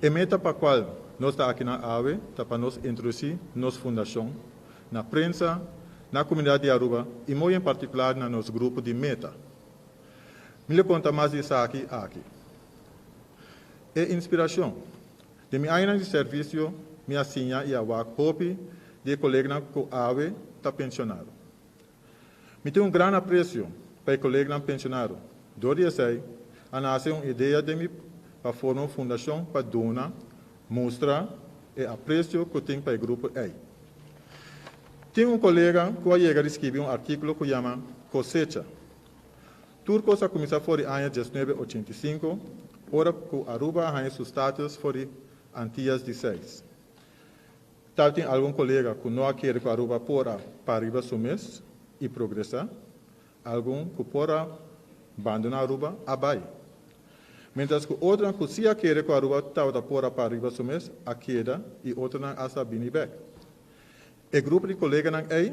A meta para a qual nós estamos aqui na AWE, está para nós introduzir nossa fundação, na prensa, na comunidade de Aruba e, muito em particular, no nosso grupo de meta. Me conta mais disso aqui. É inspiração. De minha área de serviço, me assina e a hope de colega com a AWE está pensionado. Me tem grande apreço para o colega pensionado. Doria sei, a nascer uma ideia de mim para formar uma fundação para donar, mostrar e apreço que tem para o grupo A. Tem colega que vai escrever um artigo que chama Cosecha. Turco se começou por o ano 1985, ora que Aruba tem seu status por Antillas 16. Tal tem algum colega que não quer que Aruba para arriba seu mês e progressar, algum que para abandonar Aruba abai. Mientras que outra que se quer que Aruba para arriba seu mês, a queda e outra não asa bem back. O grupo de colegas não é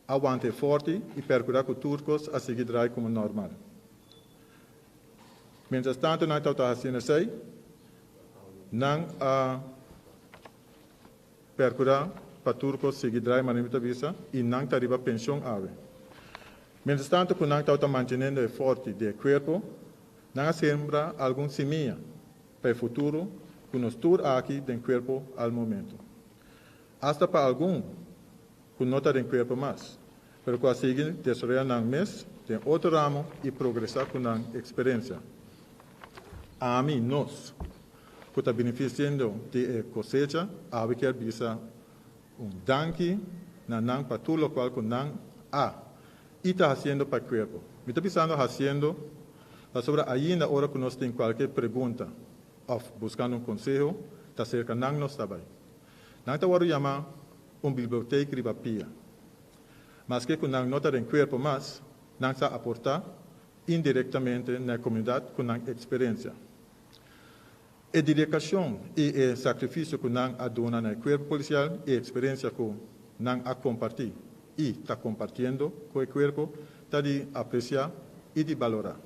aguante forte e percurar com turcos a seguir como normal. Mientras tanto, não está fazendo isso, não percurar para turcos seguir manimita visa e não está arriba pensão ave. Mientras tanto, que não está mantendo forte de corpo, não sembra algum semente para o futuro que nos tur aqui do corpo ao momento. Hasta para algum que não está em corpo mais, pero que seguir desarrollar no mês, tem outro ramo e progressar com a experiência. A mim, nós, que está beneficiando de cosecha, a quer visa danke não para tudo o qual que não e está fazendo para o corpo. Me está pensando fazendo sobre ainda hora que nós temos qualquer pergunta ou buscando conselho, está cerca não nós também. Não está agora chamar biblioteca de papia. Mas que não está em corpo mais, não está aportar indiretamente na comunidade com a experiência. A dedicação e o sacrifício que não adona no corpo policial e a experiência que não a compartilha e está compartilhando com o corpo, está de apreciar e de valorar.